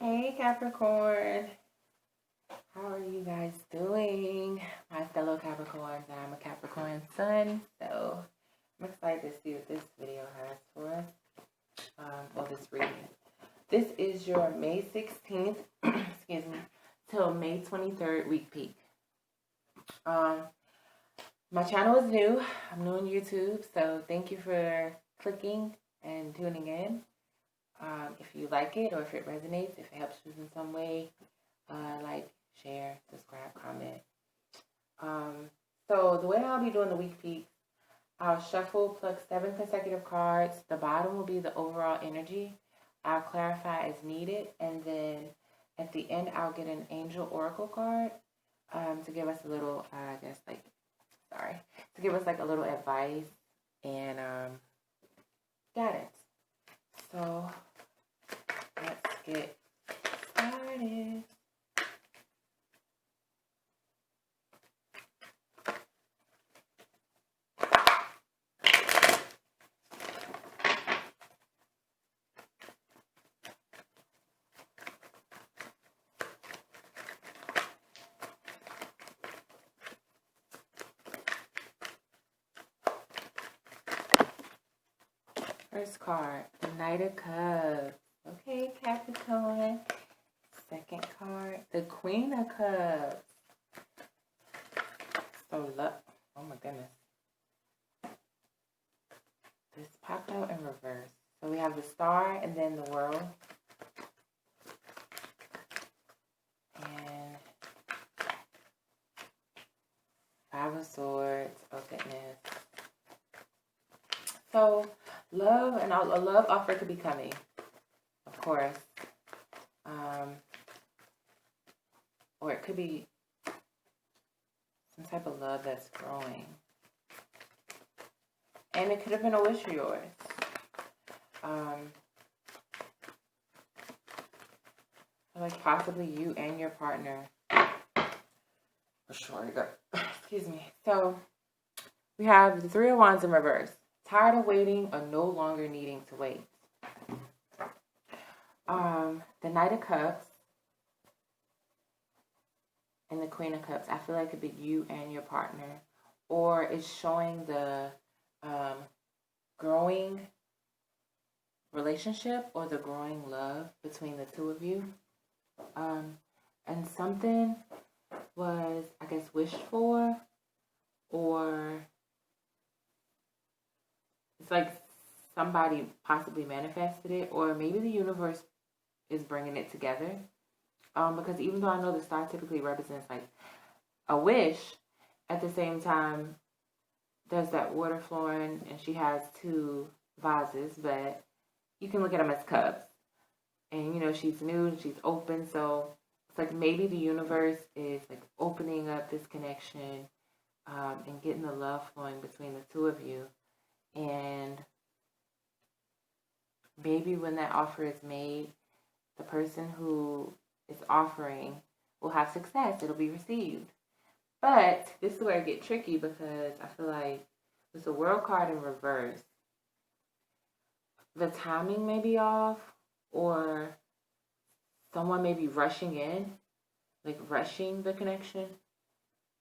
Hey Capricorn, how are you guys doing? My fellow Capricorns, I'm a Capricorn sun, so I'm excited to see what this video has for us. This reading. This is your May 16th, excuse me, till May 23rd week peak. My channel is new. I'm new on YouTube, so thank you for clicking and tuning in. If you like it or if it resonates, if it helps you in some way, like, share, subscribe, comment. So the way I'll be doing the week peaks, I'll shuffle, pluck 7 consecutive cards. The bottom will be the overall energy. I'll clarify as needed, and then at the end, I'll get an angel oracle card to give us a little, to give us like a little advice and guidance. So let's get started. First card, the Knight of Cups. Okay, Capricorn. Second card, the Queen of Cups. So, oh my goodness. This popped out in reverse. So we have the Star and then the World. And Five of Swords. Oh goodness. So love and a love offer could be coming, of course. Or it could be some type of love that's growing. And it could have been a wish of yours. Like possibly you and your partner. For sure. Excuse me. So we have the Three of Wands in reverse. Tired of waiting or no longer needing to wait. The Knight of Cups and the Queen of Cups. I feel like it could be you and your partner. Or it's showing the growing relationship or the growing love between the two of you. And something was, I guess, wished for, or it's like somebody possibly manifested it, or maybe the universe is bringing it together. Because even though I know the star typically represents like a wish, at the same time, there's that water flowing, and she has 2 vases, but you can look at them as cups. And, you know, she's new and she's open, so it's like maybe the universe is like opening up this connection and getting the love flowing between the two of you. And maybe when that offer is made, the person who is offering will have success. It'll be received. But this is where it gets tricky, because I feel like with the World card in reverse, the timing may be off, or someone may be rushing in, like rushing the connection,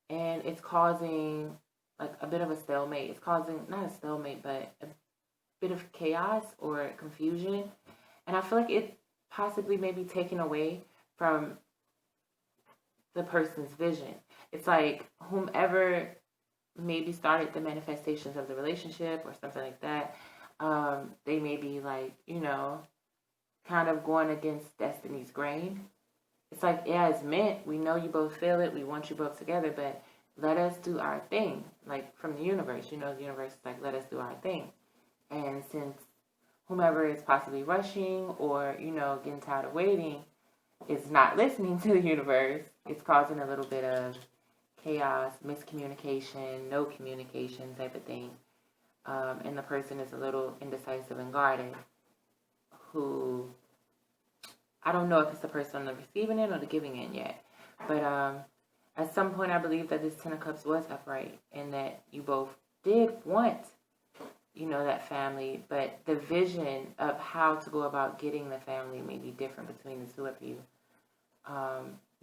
and it's causing like a bit of a stalemate. It's causing, not a stalemate, but a bit of chaos or confusion. And I feel like it possibly may be taken away from the person's vision. It's like whomever maybe started the manifestations of the relationship or something like that, they may be like, you know, kind of going against destiny's grain. It's like, yeah, it's meant. We know you both feel it. We want you both together, but let us do our thing. Like from the universe, you know, the universe is like, let us do our thing. And since whomever is possibly rushing or, you know, getting tired of waiting is not listening to the universe, it's causing a little bit of chaos, miscommunication, no communication type of thing. And the person is a little indecisive and guarded, who, I don't know if it's the person on the receiving end or the giving end yet. But at some point, I believe that this Ten of Cups was upright and that you both did want, that family, but the vision of how to go about getting the family may be different between the two of you.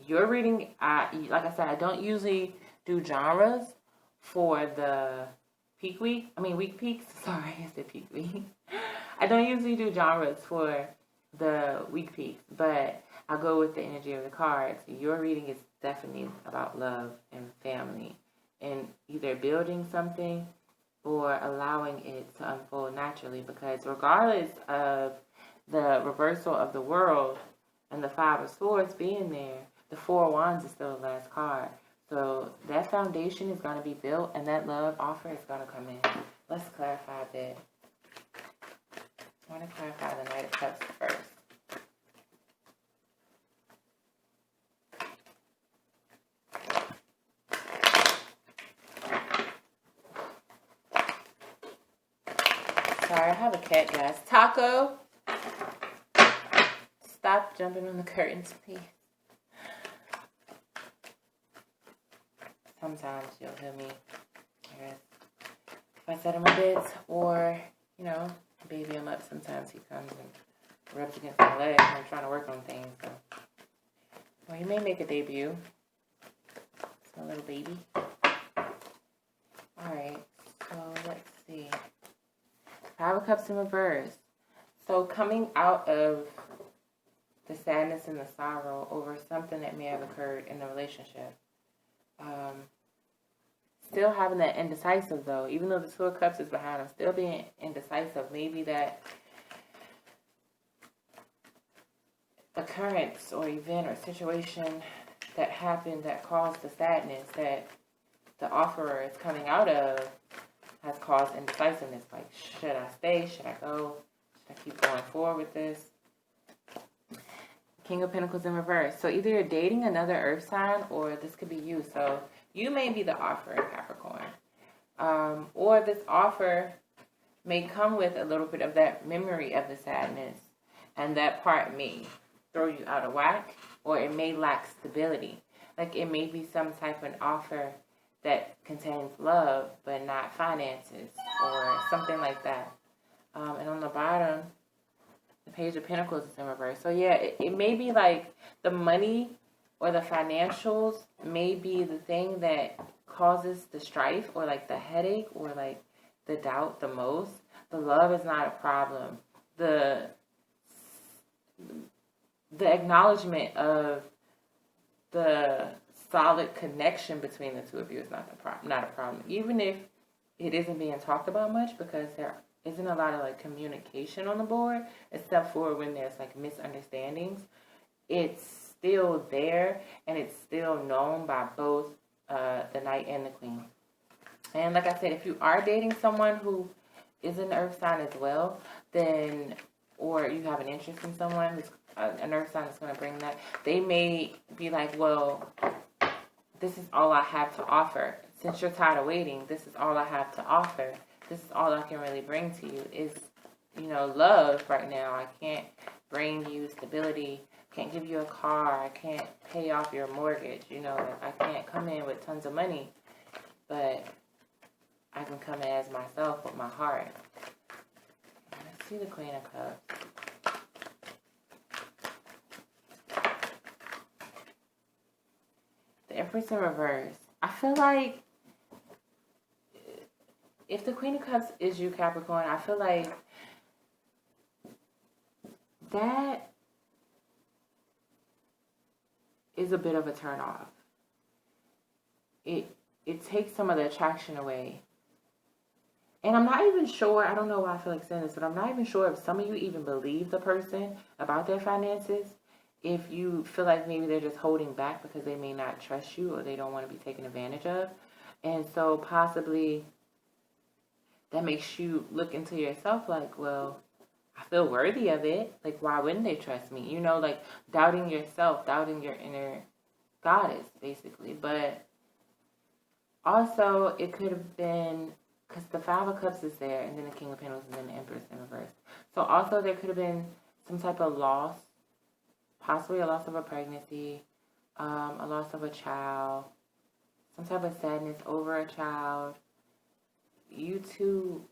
Your reading, like I said, I don't usually do genres for the week peaks. Sorry, I said peak week. I don't usually do genres for the week peaks, but I'll go with the energy of the cards. Your reading is definitely about love and family and either building something or allowing it to unfold naturally, because regardless of the reversal of the world and the Five of Swords being there, the Four of Wands is still the last card. So that foundation is going to be built and that love offer is going to come in. Let's clarify a bit. I want to clarify the Knight of Cups first. Sorry, I have a cat, guys. Taco, stop jumping on the curtains, please. Sometimes you'll hear me, I guess, if I set him a bit, or, baby him up. Sometimes he comes and rubs against my leg when I'm trying to work on things. So. Well, he may make a debut. It's my little baby. Alright, so let's see. Five of Cups in reverse. So coming out of the sadness and the sorrow over something that may have occurred in the relationship. Still having that indecisive though, even though the Two of Cups is behind him, still being indecisive. Maybe that occurrence or event or situation that happened that caused the sadness that the offerer is coming out of has caused indecisiveness. Like, should I stay? Should I go? Should I keep going forward with this? King of Pentacles in reverse. So either you're dating another earth sign or this could be you. So you may be the offer, Capricorn. Or this offer may come with a little bit of that memory of the sadness. And that part may throw you out of whack. Or it may lack stability. Like it may be some type of offer that contains love but not finances. Or something like that. And on the bottom, the Page of Pentacles is in reverse. So yeah, it may be like the money or the financials may be the thing that causes the strife or like the headache or like the doubt the most. The love is not a problem. The acknowledgement of the solid connection between the two of you is not a problem. Even if it isn't being talked about much, because there isn't a lot of like communication on the board, except for when there's like misunderstandings. It's still there, and it's still known by both the Knight and the Queen. And like I said, if you are dating someone who is an earth sign as well, then, or you have an interest in someone who's an earth sign that's going to bring that, they may be like, well, this is all I have to offer. Since you're tired of waiting, this is all I have to offer. This is all I can really bring to you is, love right now. I can't bring you stability. Can't give you a car. I can't pay off your mortgage. I can't come in with tons of money, but I can come in as myself with my heart. Let's see the Queen of Cups. The Empress in reverse. I feel like if the Queen of Cups is you, Capricorn, I feel like that is a bit of a turn off. It takes some of the attraction away. And I'm not even sure, I don't know why I feel like saying this, but I'm not even sure if some of you even believe the person about their finances. If you feel like maybe they're just holding back because they may not trust you or they don't want to be taken advantage of. And so possibly that makes you look into yourself like, well, I feel worthy of it. Like, why wouldn't they trust me? Like doubting yourself, doubting your inner goddess, basically. But also, it could have been, because the Five of Cups is there, and then the King of Pentacles, and then the Empress in reverse. So also, there could have been some type of loss, possibly a loss of a pregnancy, a loss of a child, some type of sadness over a child. You two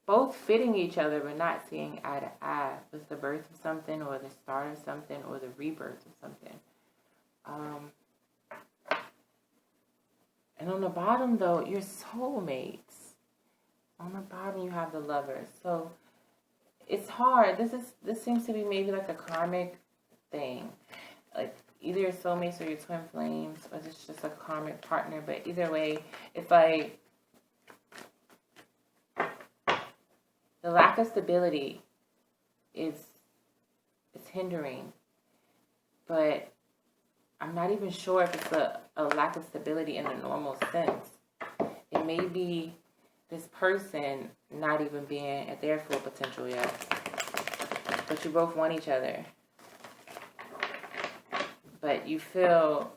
both fitting each other but not seeing eye to eye with the birth of something or the start of something or the rebirth of something. And on the bottom, though, your soulmates. On the bottom, you have the lovers. So it's hard. This seems to be maybe like a karmic thing. Like either your soulmates or your twin flames, or it's just a karmic partner. But either way, it's like the lack of stability is hindering. But I'm not even sure if it's a lack of stability in the normal sense. It may be this person not even being at their full potential yet. But you both want each other. But you feel,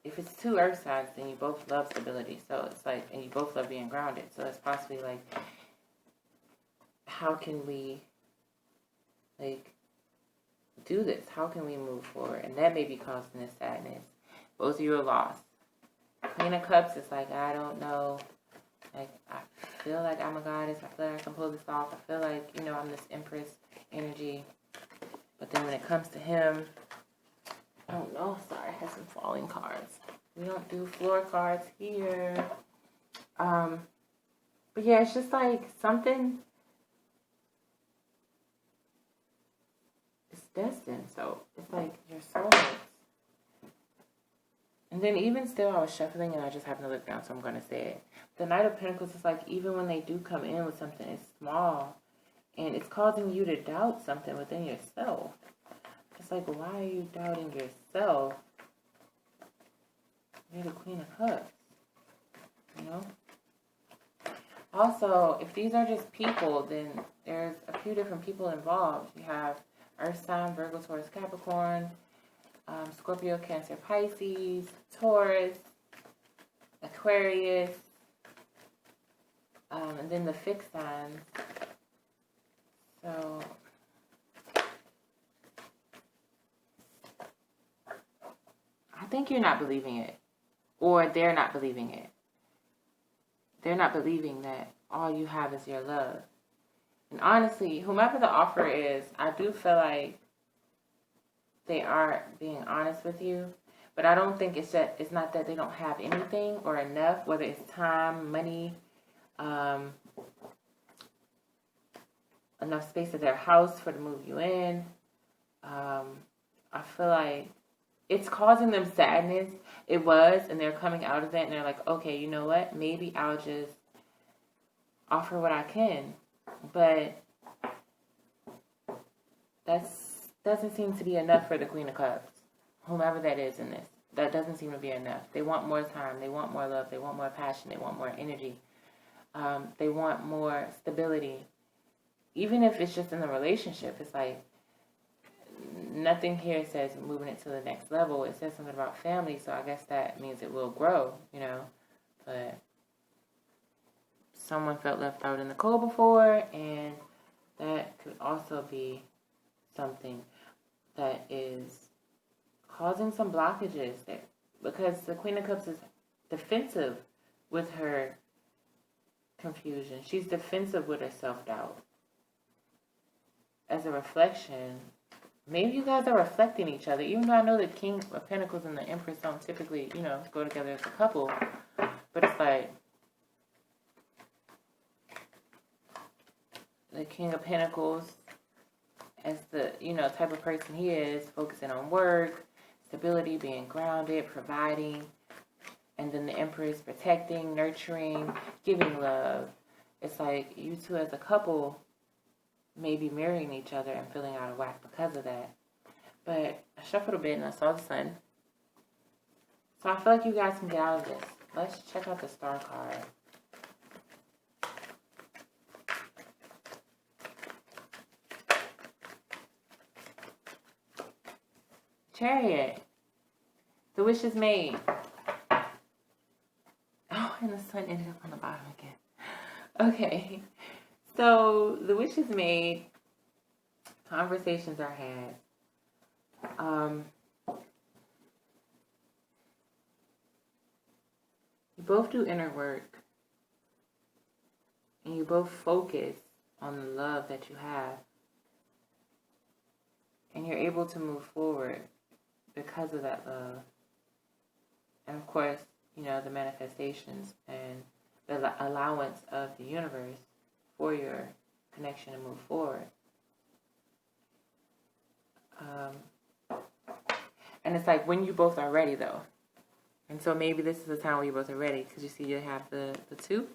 if it's two earth signs, then you both love stability. So it's like, and you both love being grounded. So it's possibly like, how can we, like, do this? How can we move forward? And that may be causing this sadness. Both of you are lost. Queen of Cups is like, I don't know. Like, I feel like I'm a goddess. I feel like I can pull this off. I feel like, you know, I'm this Empress energy. But then when it comes to him, I don't know. Sorry, I have some falling cards. We don't do floor cards here. But yeah, it's just like something is destined. So it's like your soulmates. And then even still, I was shuffling and I just happened to look down, so I'm going to say it. The Knight of Pentacles is like, even when they do come in with something, it's small. And it's causing you to doubt something within yourself. It's like, why are you doubting yourself? You're the Queen of Cups. You know? Also, if these are just people, then there's a few different people involved. You have Earth sign, Virgo, Taurus, Capricorn, Scorpio, Cancer, Pisces, Taurus, Aquarius, and then the fixed signs. So I think you're not believing it, or they're not believing it. They're not believing that all you have is your love. And honestly, whomever the offer is, I do feel like they are being honest with you. But I don't think it's not that they don't have anything or enough, whether it's time, money, enough space at their house to move you in. I feel like it's causing them sadness. It was, and they're coming out of that, and they're like, okay, you know what? Maybe I'll just offer what I can. But that doesn't seem to be enough for the Queen of Cups. Whomever that is in this. That doesn't seem to be enough. They want more time. They want more love. They want more passion. They want more energy. They want more stability. Even if it's just in the relationship, it's like nothing here says moving it to the next level. It says something about family, so I guess that means it will grow, you know. But someone felt left out in the cold before, and that could also be something that is causing some blockages there, because the Queen of Cups is defensive with her confusion. She's defensive with her self-doubt. As a reflection, maybe you guys are reflecting each other, even though I know the King of Pentacles and the Empress don't typically, you know, go together as a couple, but it's like the King of Pentacles, as the, you know, type of person he is, focusing on work, stability, being grounded, providing, and then the Empress protecting, nurturing, giving love. It's like you two as a couple may be marrying each other and feeling out of whack because of that. But I shuffled a bit and I saw the Sun. So I feel like you guys can get out of this. Let's check out the Star card. Chariot. The wish is made. Oh, and the Sun ended up on the bottom again. Okay. So the wish is made. Conversations are had. You both do inner work. and you both focus on the love that you have, and you're able to move forward because of that love. And of course, the manifestations and the allowance of the universe for your connection to move forward. And it's like when you both are ready, though. And so maybe this is the time where you both are ready, because you see you have the two.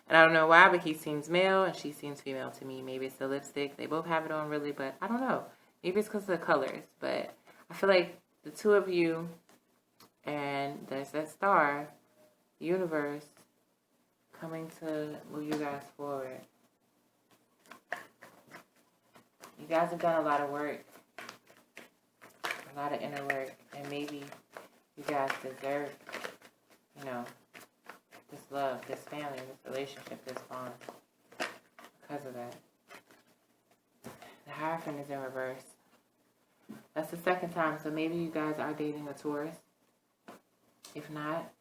And I don't know why, but he seems male and she seems female to me. Maybe it's the lipstick. They both have it on, really, but I don't know. Maybe it's because of the colors. But I feel like the two of you, and there's that star, the universe, coming to move you guys forward. You guys have done a lot of work, a lot of inner work, and maybe you guys deserve, this love, this family, this relationship, this bond, because of that. The Hierophant is in reverse. That's the second time, so maybe you guys are dating a Taurus. If not,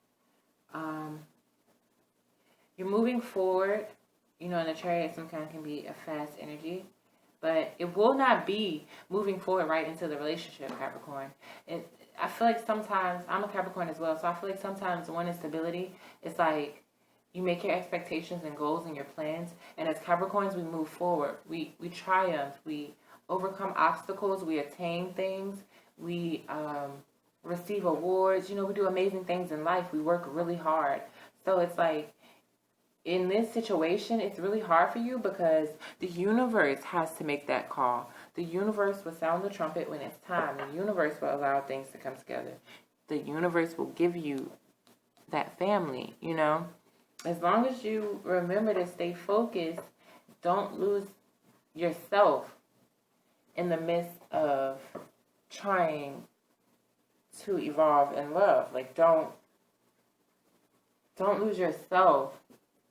you're moving forward. In the Chariot, sometimes can be a fast energy. But it will not be moving forward right into the relationship, Capricorn. I feel like sometimes, I'm a Capricorn as well, so I feel like sometimes one is stability. It's like you make your expectations and goals and your plans. And as Capricorns, we move forward. We triumph. We overcome obstacles. We attain things. We receive awards. We do amazing things in life. We work really hard. So it's like, in this situation, it's really hard for you because the universe has to make that call. The universe will sound the trumpet when it's time. The universe will allow things to come together. The universe will give you that family, As long as you remember to stay focused, don't lose yourself in the midst of trying to evolve in love. Like, don't lose yourself.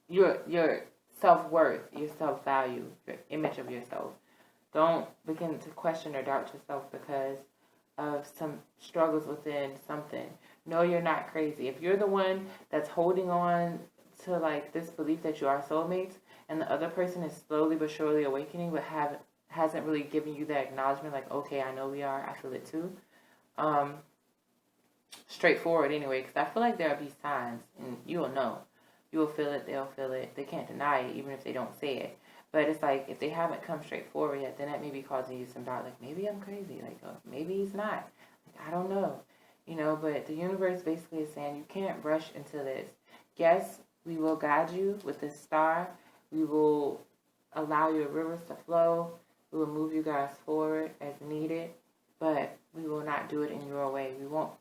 Your self-worth, your self-value, your image of yourself. Don't begin to question or doubt yourself because of some struggles within something. No, you're not crazy. If you're the one that's holding on to like this belief that you are soulmates, and the other person is slowly but surely awakening, but hasn't really given you that acknowledgement, like, okay, I know we are, I feel it too. Straightforward anyway, because I feel like there'll be signs, and you will know. You will feel it, they'll feel it. They can't deny it, even if they don't say it. But it's like, if they haven't come straight forward yet, then that may be causing you some doubt. Like, maybe I'm crazy. Like, maybe he's not. Like, I don't know. But the universe basically is saying you can't rush into this. Yes, we will guide you with this star. We will allow your rivers to flow. We will move you guys forward as needed. But we will not do it in your way. We won't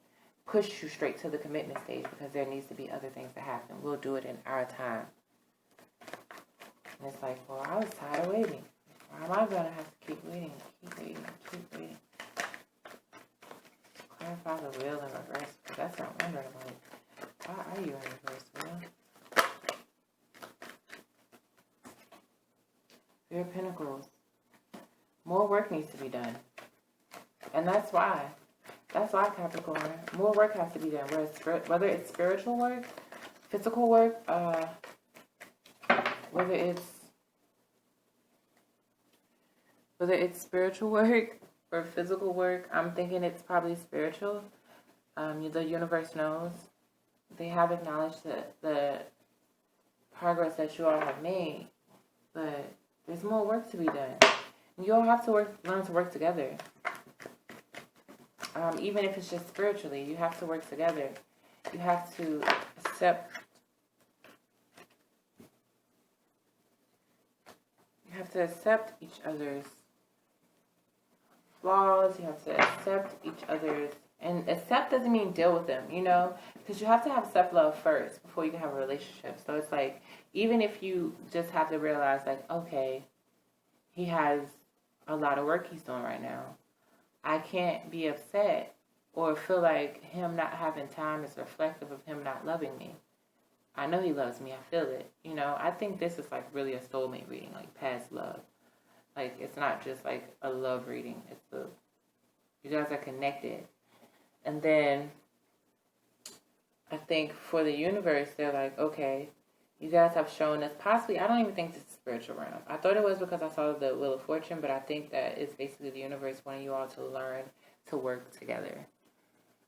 push you straight to the commitment stage because there needs to be other things to happen. We'll do it in our time. And it's like, well, I was tired of waiting. Why am I going to have to keep waiting, keep waiting, keep waiting? Clarify the wheel in reverse, because that's what I'm wondering about. Why are you in reverse, wheel? Three of Pentacles. More work needs to be done. And that's why. That's why, Capricorn. More work has to be done. Whether it's spiritual work, physical work, whether it's spiritual work or physical work, I'm thinking it's probably spiritual. The universe knows. They have acknowledged the progress that you all have made, but there's more work to be done. You all have to learn to work together. Even if it's just spiritually, you have to work together. You have to accept. You have to accept each other's flaws. You have to accept each other's, and accept doesn't mean deal with them, because you have to have self-love first before you can have a relationship. So it's like, even if you just have to realize, like, okay, he has a lot of work he's doing right now. I can't be upset or feel like him not having time is reflective of him not loving me. I know he loves me. I feel it. I think this is like really a soulmate reading, like past love. Like, it's not just like a love reading. You guys are connected. And then I think for the universe, they're like, okay, You guys have shown us possibly, I don't even think this is spiritual realm. I thought it was because I saw the Wheel of Fortune, but I think that it's basically the universe wanting you all to learn to work together.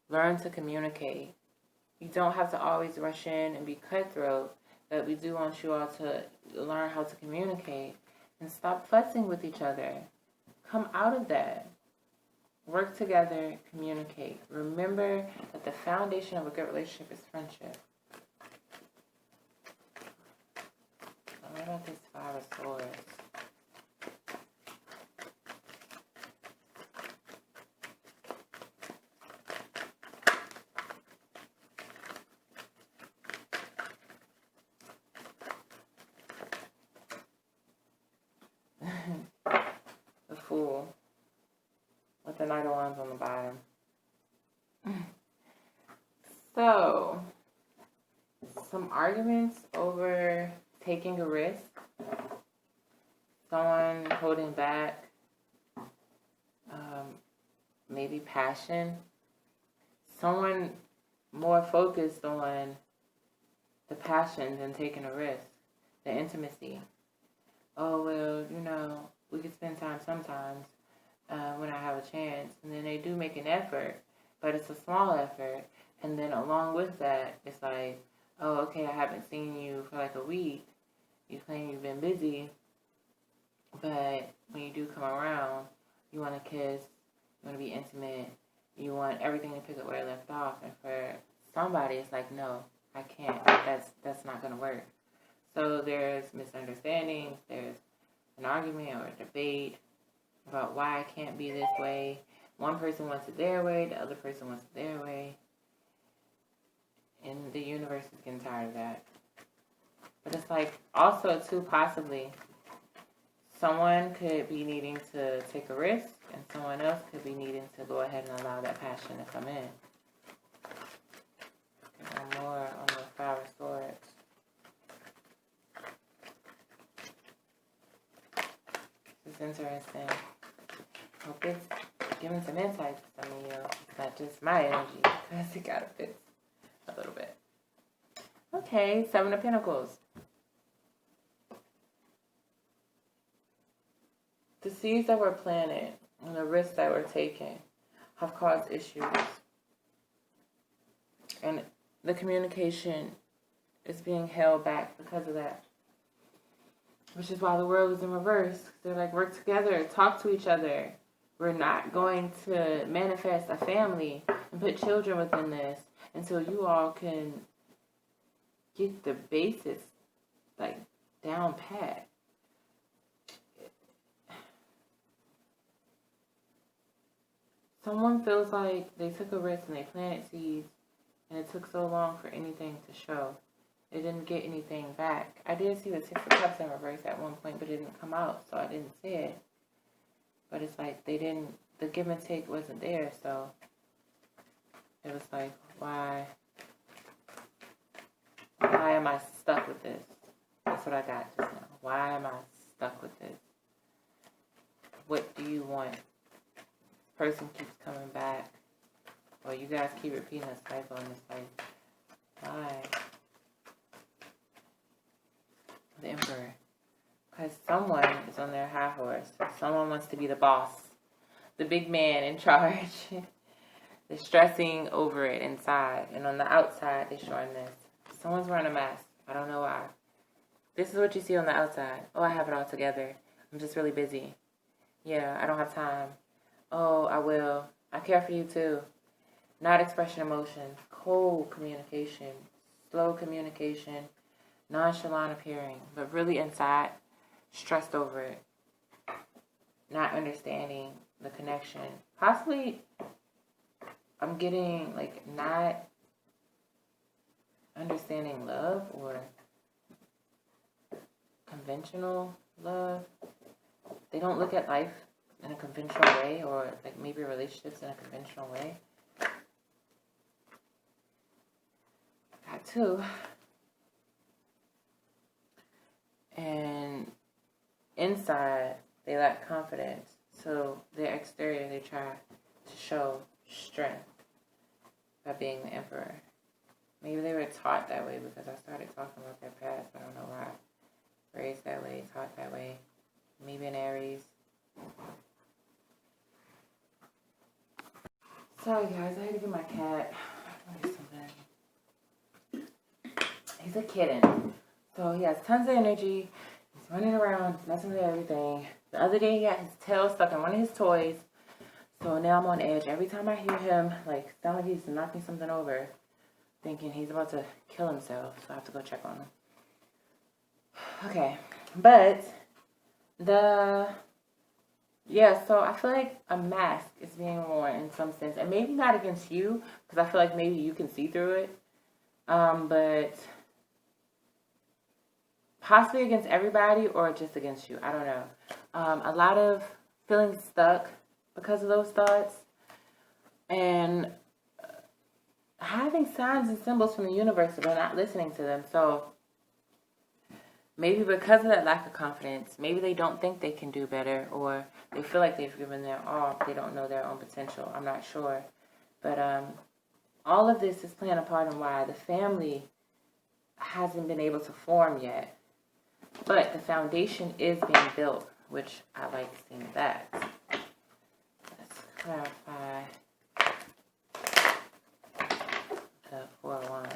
Learn to communicate. You don't have to always rush in and be cutthroat, but we do want you all to learn how to communicate and stop fussing with each other. Come out of that. Work together, communicate. Remember that the foundation of a good relationship is friendship. What about this Five of Swords? The Fool. With the Knight of Wands on the bottom. So, some arguments over taking a risk, someone holding back, maybe passion, someone more focused on the passion than taking a risk, the intimacy. Oh, well, you know, we could spend time sometimes when I have a chance, and then they do make an effort, but it's a small effort, and then along with that, it's like, oh, okay, I haven't seen you for like a week. You claim you've been busy, but when you do come around, you want to kiss, you want to be intimate, you want everything to pick up where it left off. And for somebody, it's like, no, I can't. That's not going to work. So there's misunderstandings, there's an argument or a debate about why I can't be this way. One person wants it their way, the other person wants it their way. And the universe is getting tired of that. But it's like, also, too, possibly, someone could be needing to take a risk, and someone else could be needing to go ahead and allow that passion to come in. One more on the Five of Swords. This is interesting. Hope it's giving some insight to some of you. It's not just my energy, because it kind of fits a little bit. Okay, Seven of Pentacles. The seeds that were planted and the risks that were taken have caused issues. And the communication is being held back because of that. Which is why the world is in reverse. They're like, work together, talk to each other. We're not going to manifest a family and put children within this until you all can get the basis, like, down pat. Someone feels like they took a risk and they planted seeds, and it took so long for anything to show. They didn't get anything back. I did see the Six of Cups in reverse at one point, but it didn't come out, so I didn't see it. But it's like the give and take wasn't there, so it was like, why am I stuck with this? That's what I got just now. Why am I stuck with this? What do you want? This person keeps coming back. Or you guys keep repeating a cycle, and it's like, why? The Emperor. Because someone is on their high horse. Someone wants to be the boss. The big man in charge. They're stressing over it inside. And on the outside, they're showing this. Someone's wearing a mask. I don't know why. This is what you see on the outside. Oh, I have it all together. I'm just really busy. Yeah, I don't have time. Oh, I will. I care for you too. Not expressing emotions. Cold communication. Slow communication. Nonchalant appearing. But really inside, stressed over it. Not understanding the connection. Possibly, I'm getting, like, not understanding love or conventional love. They don't look at life in a conventional way, or like maybe relationships in a conventional way. Got two. And inside, they lack confidence. So their exterior, they try to show strength by being the Emperor. Maybe they were taught that way because I started talking about their past. I don't know why. Raised that way, taught that way. Maybe an Aries. Sorry guys, I had to get my cat. He's a kitten. So he has tons of energy. He's running around, messing with everything. The other day he got his tail stuck in one of his toys. So now I'm on edge. Every time I hear him, like, sound like he's knocking something over, thinking he's about to kill himself. So I have to go check on him. Okay. But so I feel like a mask is being worn in some sense. And maybe not against you, because I feel like maybe you can see through it. But possibly against everybody or just against you. I don't know. A lot of feeling stuck because of those thoughts. And having signs and symbols from the universe, but not listening to them. So maybe because of that lack of confidence, maybe they don't think they can do better, or they feel like they've given their all, but they don't know their own potential. I'm not sure. But all of this is playing a part in why the family hasn't been able to form yet. But the foundation is being built, which I like seeing that. Let's clarify the 4 of Wands.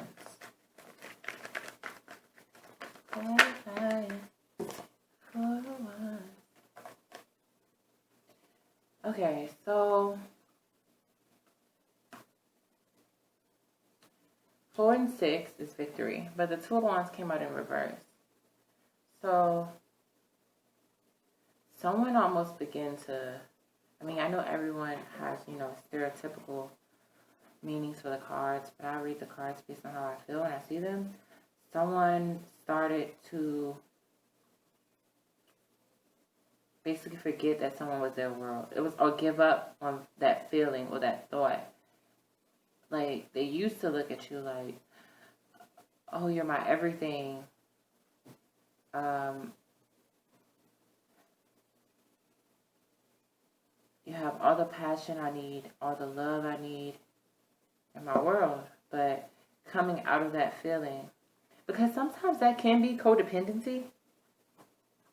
Okay, so 4 and 6 is victory, but the 2 of Wands came out in reverse. So someone almost began to, I mean, I know everyone has, stereotypical meanings for the cards, but I read the cards based on how I feel when I see them. Someone started to basically forget that someone was their world. Or give up on that feeling or that thought. Like, they used to look at you like, oh, you're my everything. You have all the passion I need, all the love I need in my world. But coming out of that feeling, because sometimes that can be codependency,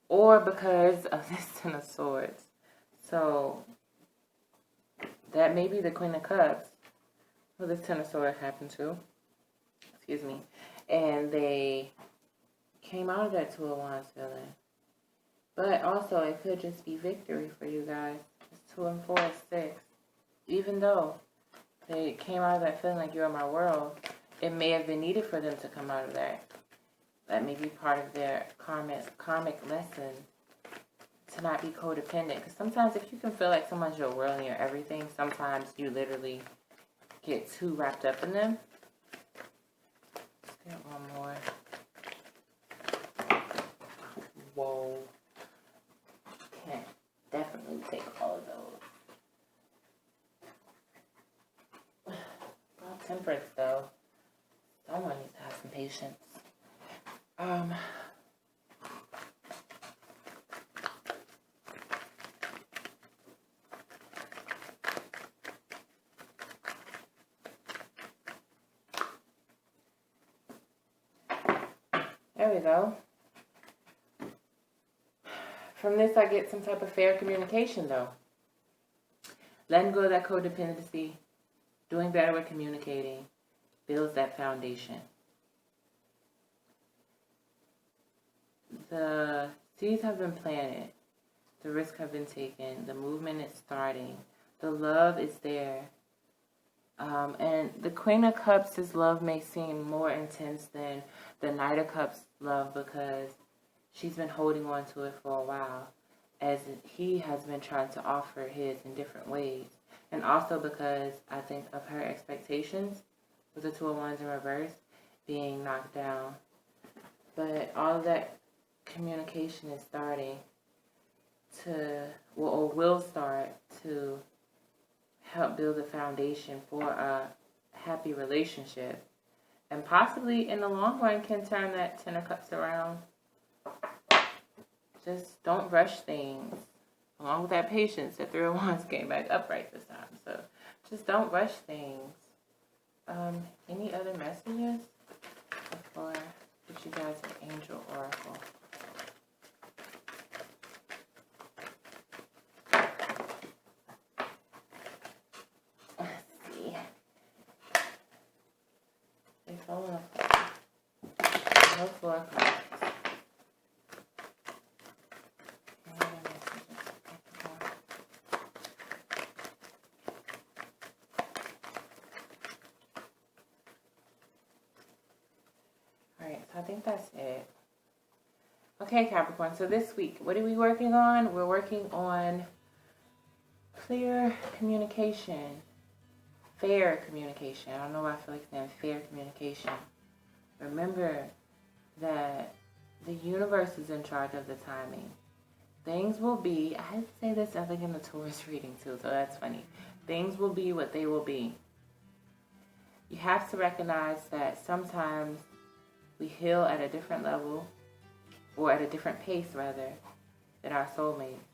or because of this Ten of Swords. So that may be the Queen of Cups, who this Ten of Swords happened to. Excuse me. And they came out of that 2 of Wands feeling. But also, it could just be victory for you guys. It's 2 and 4 is 6. Even though they came out of that feeling like you're in my world, it may have been needed for them to come out of that. That may be part of their karmic lesson to not be codependent. Because sometimes if you can feel like someone's your world and your everything, sometimes you literally get too wrapped up in them. Let's get one more. Whoa. Can't definitely take all of those. Well, Temperance, though. Someone needs to have some patience. There we go. From this, I get some type of fair communication, though. Letting go of that codependency, doing better with communicating, builds that foundation. The seeds have been planted. The risks have been taken. The movement is starting. The love is there. And the Queen of Cups' love may seem more intense than the Knight of Cups' love because she's been holding on to it for a while, as he has been trying to offer his in different ways. And also because I think of her expectations with the 2 of Wands in reverse being knocked down. But all of that communication is starting to, or will start to help build a foundation for a happy relationship. And possibly in the long run can turn that 10 of Cups around. Just don't rush things. Along with that patience, that 3 of Wands came back upright this time. So just don't rush things. Any other messages before I get you guys an angel oracle? Let's see. They fall off. No floor cards. I think that's it. Okay, Capricorn. So this week, what are we working on? We're working on clear communication, fair communication. I don't know why I feel like saying fair communication. Remember that the universe is in charge of the timing. Things will be, I say this, I think in the Taurus reading too, so that's funny. Things will be what they will be. You have to recognize that sometimes we heal at a different level, or at a different pace rather, than our soulmates.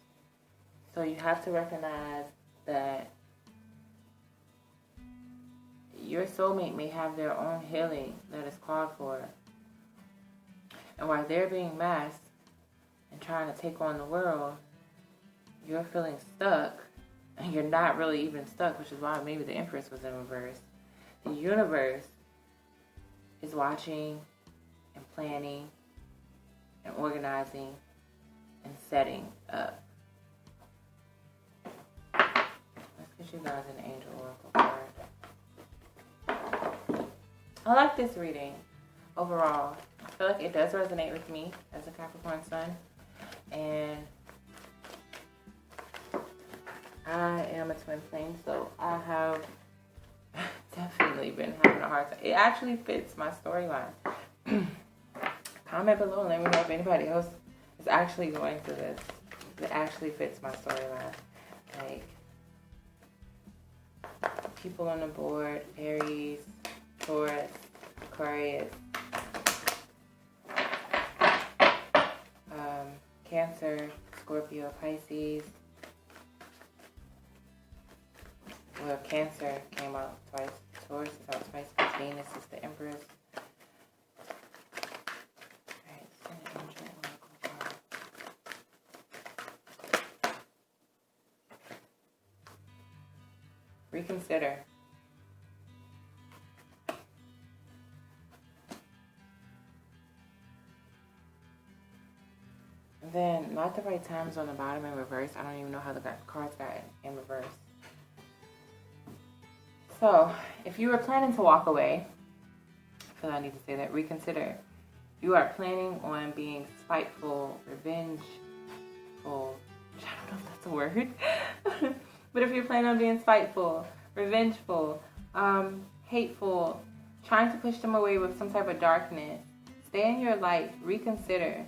So you have to recognize that your soulmate may have their own healing that is called for. And while they're being masked and trying to take on the world, you're feeling stuck, and you're not really even stuck, which is why maybe the Empress was in reverse. The universe is watching and planning and organizing and setting up. Let's get you guys an angel oracle card. I like this reading overall. I feel like it does resonate with me as a Capricorn sun, and I am a twin flame, so I have definitely been having a hard time. It actually fits my storyline. Comment below and let me know if anybody else is actually going through this. It actually fits my storyline. Like, people on the board: Aries, Taurus, Aquarius, Cancer, Scorpio, Pisces. Well, Cancer came out twice. Taurus is out twice. Venus is the Empress. Reconsider. And then, not the right times on the bottom in reverse. I don't even know how the cards got in reverse. So, if you were planning to walk away, I feel I need to say that, reconsider. You are planning on being spiteful, revengeful. I don't know if that's a word. But if you're planning on being spiteful, revengeful, hateful, trying to push them away with some type of darkness, stay in your light, reconsider.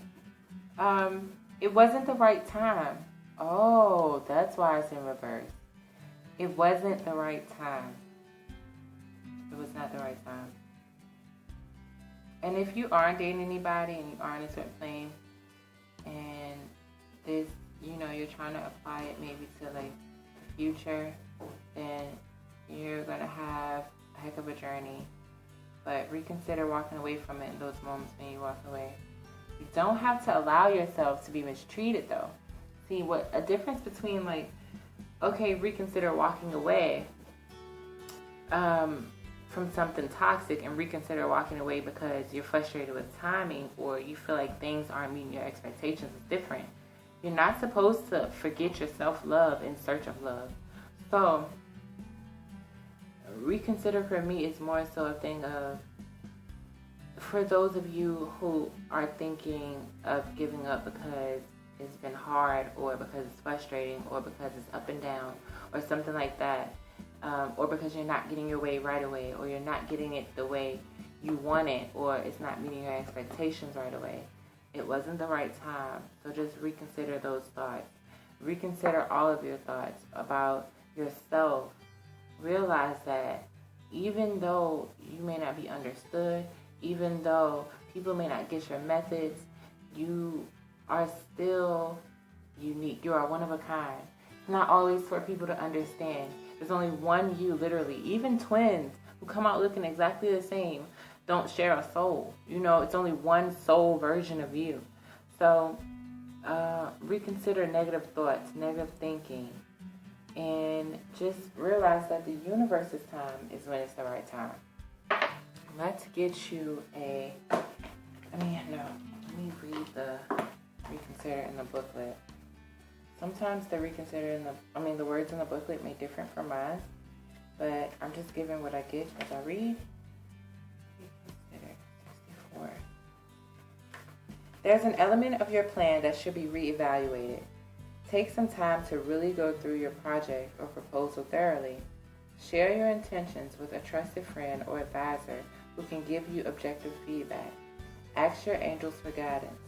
It wasn't the right time. Oh, that's why it's in reverse. It wasn't the right time. It was not the right time. And if you aren't dating anybody and you aren't a twin flame, and this, you're trying to apply it maybe to like the future, then you're going to have a heck of a journey. But reconsider walking away from it in those moments when you walk away. You don't have to allow yourself to be mistreated though. See, what a difference between like, okay, reconsider walking away from something toxic, and reconsider walking away because you're frustrated with timing or you feel like things aren't meeting your expectations is different. You're not supposed to forget your self-love in search of love. So, reconsider for me is more so a thing of, for those of you who are thinking of giving up because it's been hard, or because it's frustrating, or because it's up and down, or something like that, or because you're not getting your way right away, or you're not getting it the way you want it, or it's not meeting your expectations right away. It wasn't the right time. So just reconsider those thoughts. Reconsider all of your thoughts about yourself. Realize that even though you may not be understood, even though people may not get your methods, you are still unique. You are one of a kind. It's not always for people to understand. There's only one you, literally. Even twins who come out looking exactly the same don't share a soul. You know, it's only one soul version of you. So reconsider negative thoughts, negative thinking, and just realize that the universe's time is when it's the right time. Let's get you let me read the reconsider in the booklet. Sometimes the the words in the booklet may differ from mine, but I'm just giving what I get as I read. Reconsider 64. There's an element of your plan that should be reevaluated. Take some time to really go through your project or proposal thoroughly. Share your intentions with a trusted friend or advisor who can give you objective feedback. Ask your angels for guidance.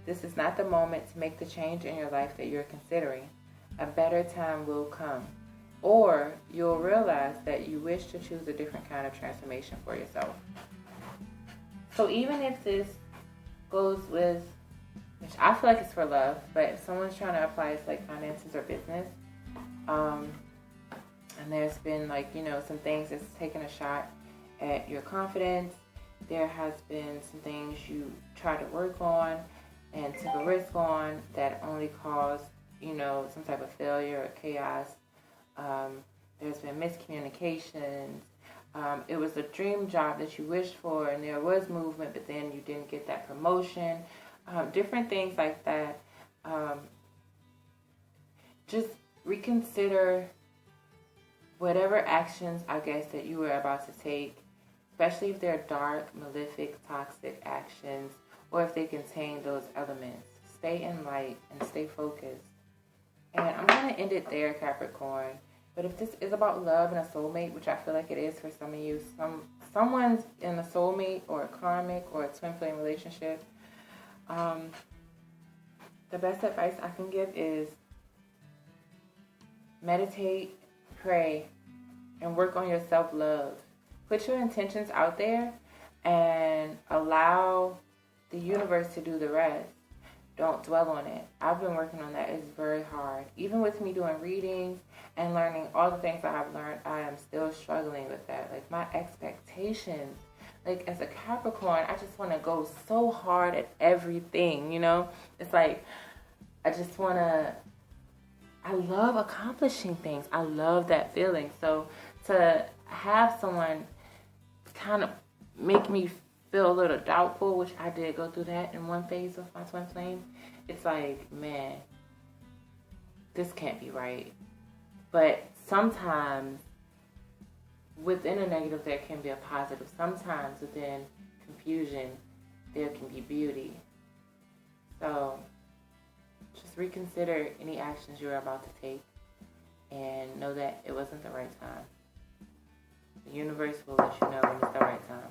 This is not the moment to make the change in your life that you're considering. A better time will come. Or you'll realize that you wish to choose a different kind of transformation for yourself. So even if this goes with, which I feel like it's for love, but if someone's trying to apply it to like finances or business, and there's been some things that's taken a shot at your confidence, there has been some things you try to work on and took a risk on that only caused, some type of failure or chaos. There's been miscommunications. It was a dream job that you wished for and there was movement, but then you didn't get that promotion. Different things like that. Just reconsider whatever actions, I guess, that you were about to take, especially if they're dark, malefic, toxic actions, or if they contain those elements. Stay in light and stay focused. And I'm going to end it there, Capricorn. But if this is about love and a soulmate, which I feel like it is for some of you, someone's in a soulmate or a karmic or a twin flame relationship, the best advice I can give is meditate, pray, and work on your self-love. Put your intentions out there and allow the universe to do the rest. Don't dwell on it. I've been working on that. It's very hard. Even with me doing readings and learning all the things I have learned, I am still struggling with that. Like my expectations, like as a Capricorn, I just want to go so hard at everything, It's like I love accomplishing things. I love that feeling. So to have someone kind of make me feel a little doubtful, which I did go through that in one phase of my twin flame, it's like, man, this can't be right. But sometimes within a negative there can be a positive. Sometimes within confusion there can be beauty. So just reconsider any actions you're about to take and know that it wasn't the right time. The universe will let you know when it's the right time.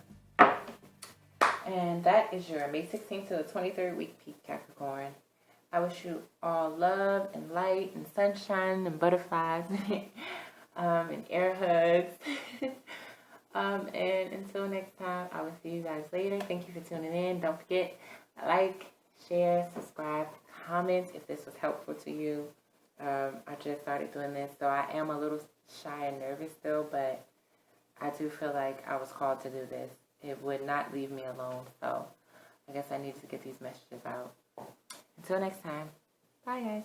And that is your May 16th to the 23rd week peak, Capricorn. I wish you all love and light and sunshine and butterflies and air hugs. And until next time, I will see you guys later. Thank you for tuning in. Don't forget, like, share, subscribe, comment if this was helpful to you. I just started doing this, so I am a little shy and nervous still, but I do feel like I was called to do this. It would not leave me alone, so I guess I need to get these messages out. Until next time, bye guys.